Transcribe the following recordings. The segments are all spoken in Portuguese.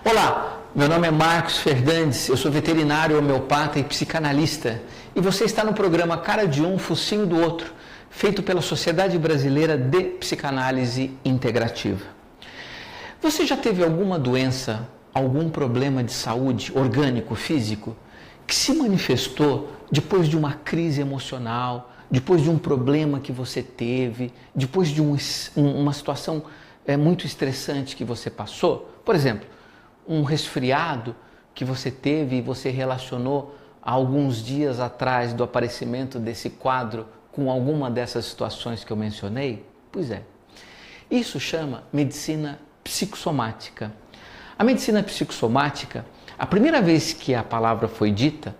Olá, meu nome é Marcos Fernandes, eu sou veterinário, homeopata e psicanalista e você está no programa Cara de Um, Focinho do Outro, feito pela Sociedade Brasileira de Psicanálise Integrativa. Você já teve alguma doença, algum problema de saúde, orgânico, físico, que se manifestou depois de uma crise emocional, depois de um problema que você teve, depois de uma situação muito estressante que você passou? Por exemplo, um resfriado que você teve e você relacionou há alguns dias atrás do aparecimento desse quadro com alguma dessas situações que eu mencionei? Pois é, isso chama medicina psicossomática. A medicina psicossomática, a primeira vez que a palavra foi dita,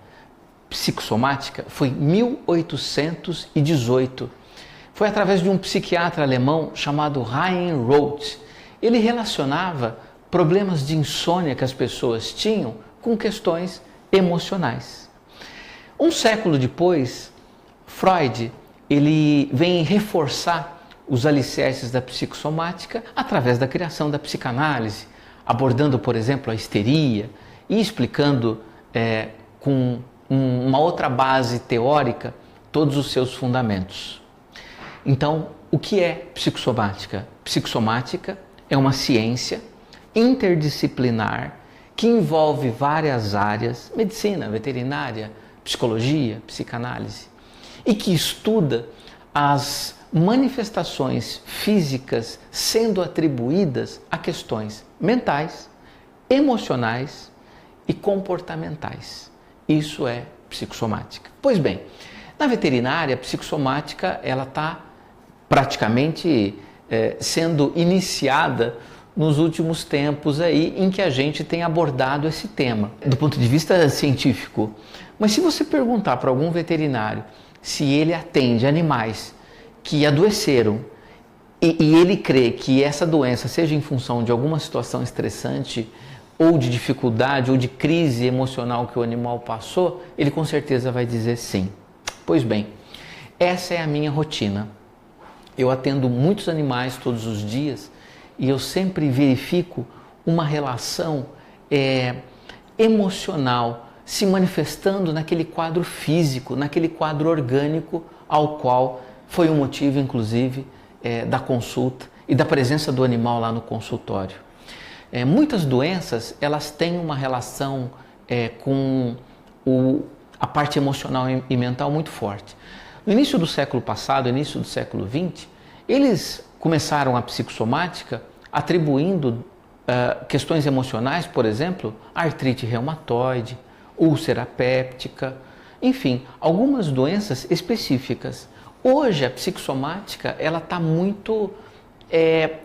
psicossomática, foi em 1818. Foi através de um psiquiatra alemão chamado Heinrich Roth. Ele relacionava problemas de insônia que as pessoas tinham com questões emocionais. Um século depois, Freud ele vem reforçar os alicerces da psicossomática através da criação da psicanálise, abordando, por exemplo, a histeria e explicando com uma outra base teórica todos os seus fundamentos. Então, o que é psicossomática? Psicossomática é uma ciência interdisciplinar que envolve várias áreas, medicina, veterinária, psicologia, psicanálise, e que estuda as manifestações físicas sendo atribuídas a questões mentais, emocionais e comportamentais. Isso é psicossomática. Pois bem, na veterinária, a psicossomática ela está praticamente sendo iniciada nos últimos tempos aí em que a gente tem abordado esse tema do ponto de vista científico. Mas se você perguntar para algum veterinário se ele atende animais que adoeceram e ele crê que essa doença seja em função de alguma situação estressante ou de dificuldade ou de crise emocional que o animal passou, ele com certeza vai dizer sim. Pois bem, essa é a minha rotina. Eu atendo muitos animais todos os dias e eu sempre verifico uma relação emocional se manifestando naquele quadro físico, naquele quadro orgânico ao qual foi o motivo, inclusive, da consulta e da presença do animal lá no consultório. Muitas doenças, elas têm uma relação com a parte emocional e mental muito forte. No início do século passado, início do século XX, eles começaram a psicossomática atribuindo questões emocionais, por exemplo, artrite reumatoide, úlcera péptica, enfim, algumas doenças específicas. Hoje a psicossomática ela está muito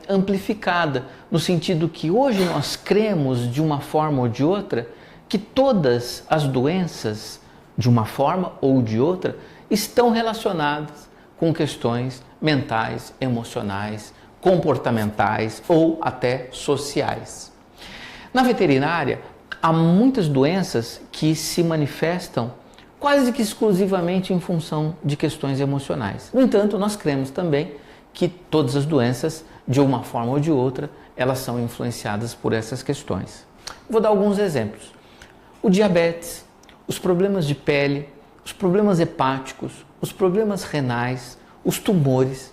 amplificada, no sentido que hoje nós cremos de uma forma ou de outra que todas as doenças, de uma forma ou de outra, estão relacionadas com questões mentais, emocionais, comportamentais ou até sociais. Na veterinária, há muitas doenças que se manifestam quase que exclusivamente em função de questões emocionais. No entanto, nós cremos também que todas as doenças, de uma forma ou de outra, elas são influenciadas por essas questões. Vou dar alguns exemplos. O diabetes, os problemas de pele, os problemas hepáticos, os problemas renais, os tumores,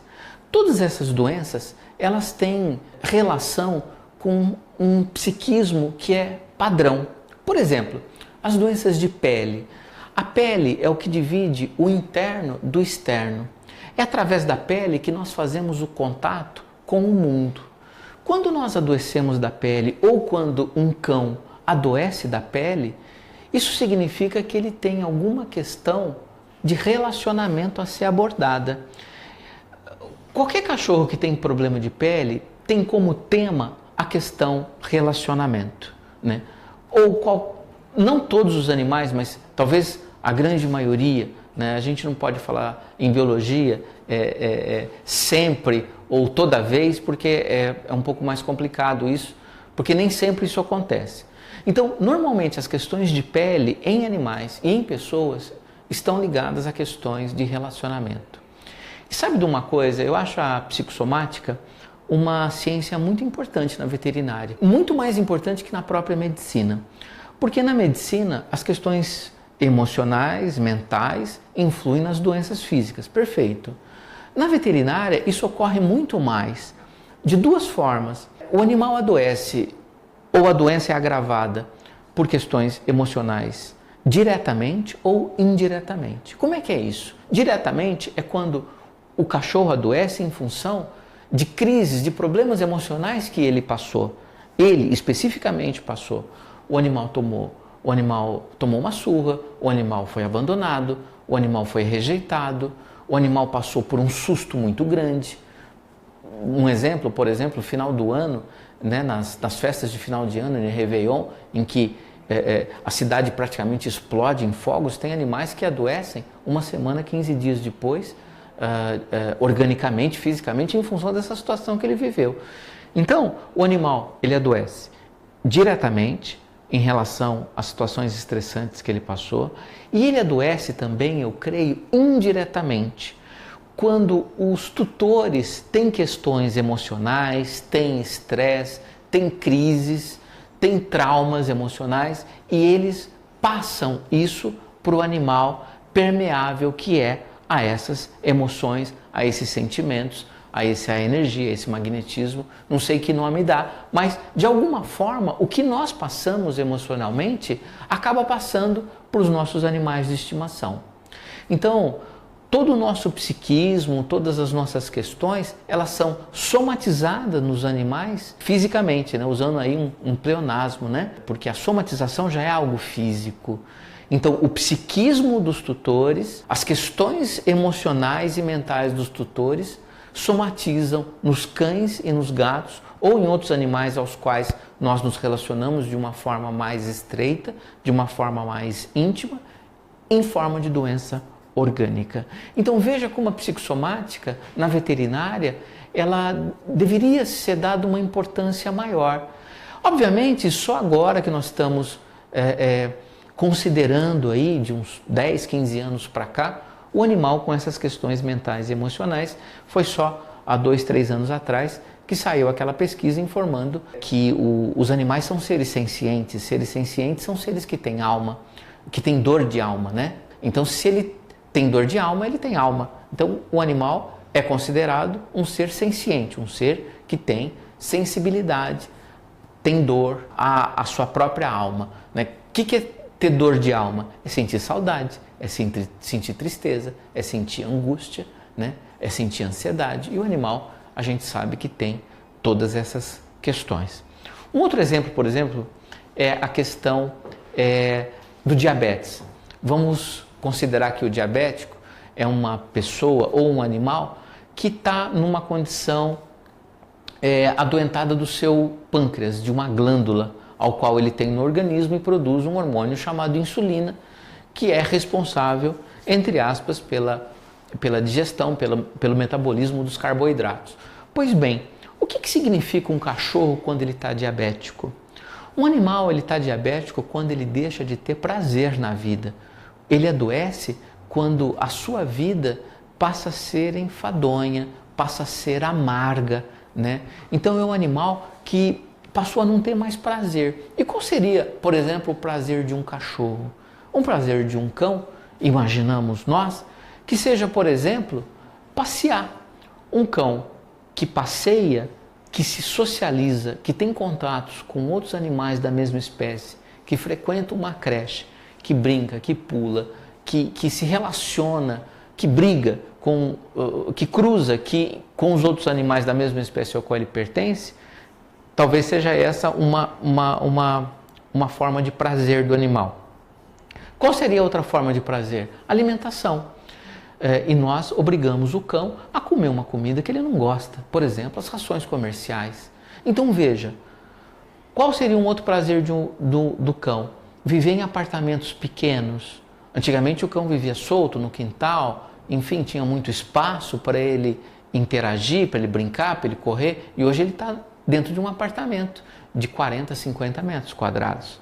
todas essas doenças, elas têm relação com um psiquismo que é padrão. Por exemplo, as doenças de pele. A pele é o que divide o interno do externo. É através da pele que nós fazemos o contato com o mundo. Quando nós adoecemos da pele ou quando um cão adoece da pele, isso significa que ele tem alguma questão de relacionamento a ser abordada. Qualquer cachorro que tem problema de pele tem como tema a questão relacionamento, né? Não todos os animais, mas talvez a grande maioria, né? A gente não pode falar em biologia sempre ou toda vez, porque é um pouco mais complicado isso, porque nem sempre isso acontece. Então, normalmente as questões de pele em animais e em pessoas estão ligadas a questões de relacionamento. E sabe de uma coisa? Eu acho a psicossomática uma ciência muito importante na veterinária, muito mais importante que na própria medicina. Porque na medicina as questões emocionais, mentais, influem nas doenças físicas, perfeito. Na veterinária isso ocorre muito mais, de duas formas. O animal adoece ou a doença é agravada por questões emocionais diretamente ou indiretamente. Como é que é isso? Diretamente é quando o cachorro adoece em função de crises, de problemas emocionais que ele passou. Ele especificamente passou. O animal tomou uma surra, o animal foi abandonado, o animal foi rejeitado, o animal passou por um susto muito grande. Um exemplo, por exemplo, final do ano, né, nas festas de final de ano, de Réveillon, em que a cidade praticamente explode em fogos, tem animais que adoecem uma semana, 15 dias depois, organicamente, fisicamente, em função dessa situação que ele viveu. Então, o animal, ele adoece diretamente em relação às situações estressantes que ele passou, e ele adoece também, eu creio, indiretamente, quando os tutores têm questões emocionais, têm estresse, têm crises, têm traumas emocionais e eles passam isso para o animal permeável que é a essas emoções, a esses sentimentos, a essa energia, a esse magnetismo, não sei que nome dá, mas de alguma forma o que nós passamos emocionalmente acaba passando para os nossos animais de estimação. Então, todo o nosso psiquismo, todas as nossas questões, elas são somatizadas nos animais fisicamente, né? Usando aí um pleonasmo, né? Porque a somatização já é algo físico. Então, o psiquismo dos tutores, as questões emocionais e mentais dos tutores somatizam nos cães e nos gatos ou em outros animais aos quais nós nos relacionamos de uma forma mais estreita, de uma forma mais íntima, em forma de doença orgânica. Então veja como a psicossomática na veterinária ela deveria ser dada uma importância maior. Obviamente só agora que nós estamos considerando aí de uns 10, 15 anos para cá o animal com essas questões mentais e emocionais. Foi só há 2, 3 anos atrás que saiu aquela pesquisa informando que os animais são seres sencientes. Seres sencientes são seres que têm alma, que têm dor de alma, né? Então se ele tem dor de alma, ele tem alma. Então, o animal é considerado um ser senciente, um ser que tem sensibilidade, tem dor, a sua própria alma. Né? O que é ter dor de alma? É sentir saudade, é sentir tristeza, é sentir angústia, né? É sentir ansiedade. E o animal, a gente sabe que tem todas essas questões. Um outro exemplo, por exemplo, é a questão do diabetes. Vamos considerar que o diabético é uma pessoa ou um animal que está numa condição adoentada do seu pâncreas, de uma glândula ao qual ele tem no organismo e produz um hormônio chamado insulina, que é responsável, entre aspas, pela digestão, pelo metabolismo dos carboidratos. Pois bem, o que significa um cachorro quando ele está diabético? Um animal ele está diabético quando ele deixa de ter prazer na vida. Ele adoece quando a sua vida passa a ser enfadonha, passa a ser amarga, né? Então é um animal que passou a não ter mais prazer. E qual seria, por exemplo, o prazer de um cachorro? Um prazer de um cão, imaginamos nós, que seja, por exemplo, passear. Um cão que passeia, que se socializa, que tem contatos com outros animais da mesma espécie, que frequenta uma creche, que brinca, que pula, que se relaciona, que briga, que cruza com os outros animais da mesma espécie ao qual ele pertence, talvez seja essa uma forma de prazer do animal. Qual seria outra forma de prazer? Alimentação. E nós obrigamos o cão a comer uma comida que ele não gosta, por exemplo, as rações comerciais. Então veja, qual seria um outro prazer do cão? Viver em apartamentos pequenos. Antigamente o cão vivia solto no quintal, enfim, tinha muito espaço para ele interagir, para ele brincar, para ele correr, e hoje ele está dentro de um apartamento de 40, 50 metros quadrados.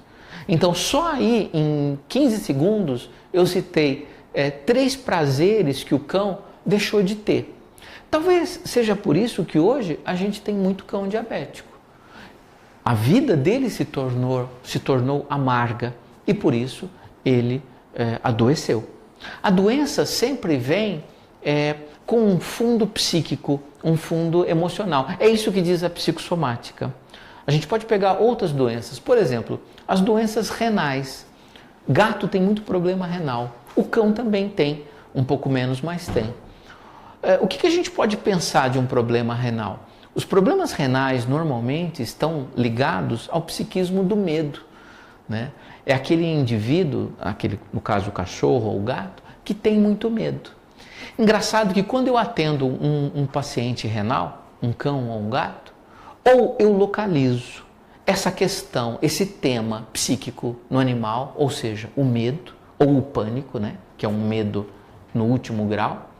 Então só aí em 15 segundos eu citei 3 prazeres que o cão deixou de ter. Talvez seja por isso que hoje a gente tem muito cão diabético. A vida dele se tornou amarga e por isso ele adoeceu. A doença sempre vem com um fundo psíquico, um fundo emocional. É isso que diz a psicossomática. A gente pode pegar outras doenças, por exemplo, as doenças renais. Gato tem muito problema renal, o cão também tem, um pouco menos, mas tem. O que a gente pode pensar de um problema renal? Os problemas renais normalmente estão ligados ao psiquismo do medo, né? É aquele indivíduo, no caso o cachorro ou o gato, que tem muito medo. Engraçado que quando eu atendo um paciente renal, um cão ou um gato, ou eu localizo essa questão, esse tema psíquico no animal, ou seja, o medo ou o pânico, né? Que é um medo no último grau.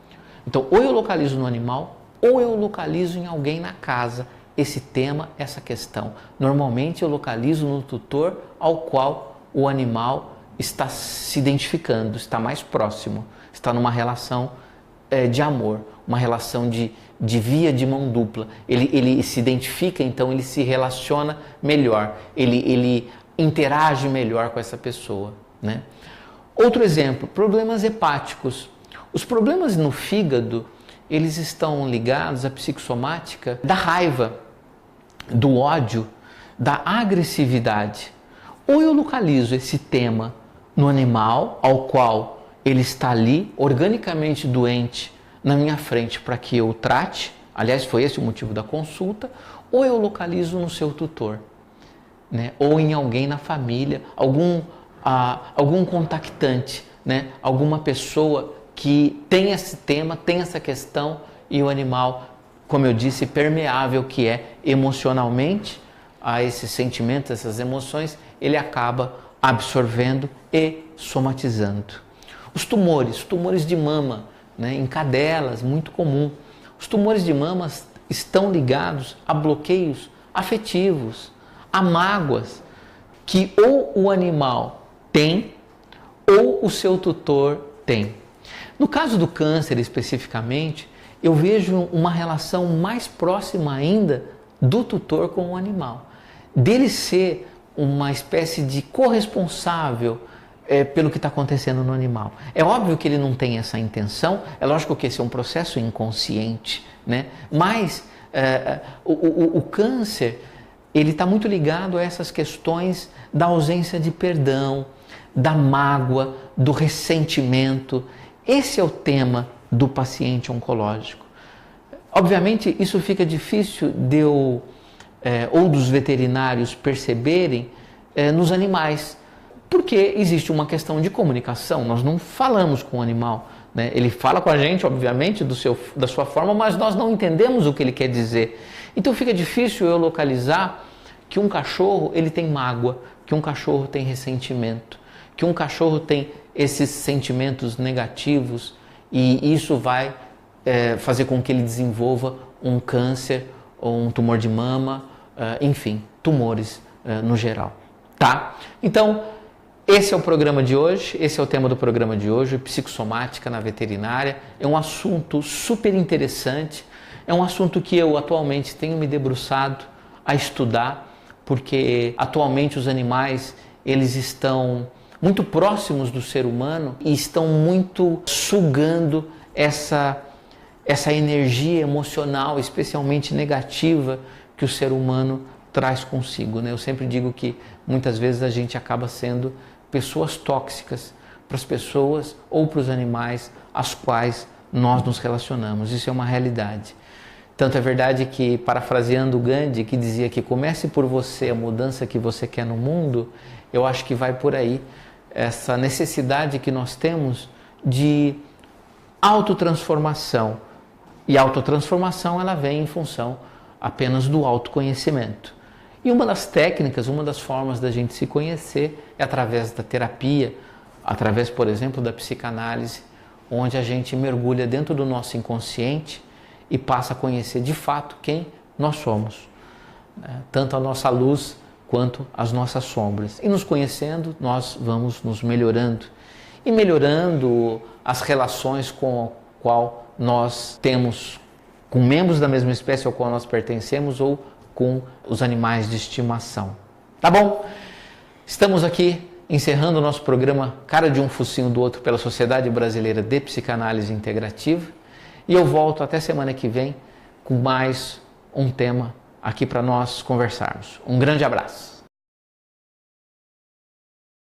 Então, ou eu localizo no animal, ou eu localizo em alguém na casa esse tema, essa questão. Normalmente eu localizo no tutor ao qual o animal está se identificando, está mais próximo, está numa relação de amor, uma relação de via de mão dupla. Ele se identifica, então ele se relaciona melhor, ele interage melhor com essa pessoa, né? Outro exemplo, problemas hepáticos. Os problemas no fígado, eles estão ligados à psicossomática da raiva, do ódio, da agressividade. Ou eu localizo esse tema no animal, ao qual ele está ali, organicamente doente, na minha frente para que eu trate, aliás, foi esse o motivo da consulta, ou eu localizo no seu tutor, né? Ou em alguém na família, algum contactante, né? Alguma pessoa que tem esse tema, tem essa questão e o animal, como eu disse, permeável que é emocionalmente a esses sentimentos, essas emoções, ele acaba absorvendo e somatizando. Os tumores de mama, né, em cadelas, muito comum. Os tumores de mama estão ligados a bloqueios afetivos, a mágoas que ou o animal tem ou o seu tutor tem. No caso do câncer especificamente, eu vejo uma relação mais próxima ainda do tutor com o animal, dele ser uma espécie de corresponsável pelo que está acontecendo no animal. É óbvio que ele não tem essa intenção, é lógico que esse é um processo inconsciente, né? Mas o câncer, ele está muito ligado a essas questões da ausência de perdão, da mágoa, do ressentimento. Esse é o tema do paciente oncológico. Obviamente, isso fica difícil de eu ou dos veterinários perceberem nos animais, porque existe uma questão de comunicação, nós não falamos com o animal, né? Ele fala com a gente, obviamente, da sua forma, mas nós não entendemos o que ele quer dizer. Então fica difícil eu localizar que um cachorro ele tem mágoa, que um cachorro tem ressentimento, que um cachorro tem esses sentimentos negativos e isso vai fazer com que ele desenvolva um câncer ou um tumor de mama, enfim, tumores no geral, tá? Então, esse é o programa de hoje, esse é o tema do programa de hoje, psicossomática na veterinária. É um assunto super interessante, é um assunto que eu atualmente tenho me debruçado a estudar, porque atualmente os animais, eles estão muito próximos do ser humano e estão muito sugando essa energia emocional, especialmente negativa, que o ser humano traz consigo, né? Eu sempre digo que muitas vezes a gente acaba sendo pessoas tóxicas para as pessoas ou para os animais às quais nós nos relacionamos. Isso é uma realidade. Tanto é verdade que, parafraseando Gandhi, que dizia que comece por você a mudança que você quer no mundo, eu acho que vai por aí essa necessidade que nós temos de autotransformação. E a autotransformação ela vem em função apenas do autoconhecimento. E uma das técnicas, uma das formas da gente se conhecer é através da terapia, através, por exemplo, da psicanálise, onde a gente mergulha dentro do nosso inconsciente e passa a conhecer de fato quem nós somos, né? Tanto a nossa luz quanto as nossas sombras. E nos conhecendo, nós vamos nos melhorando e melhorando as relações com a qual nós temos com membros da mesma espécie ao qual nós pertencemos ou com os animais de estimação. Tá bom? Estamos aqui encerrando o nosso programa Cara de um Focinho do Outro pela Sociedade Brasileira de Psicanálise Integrativa e eu volto até semana que vem com mais um tema aqui para nós conversarmos. Um grande abraço!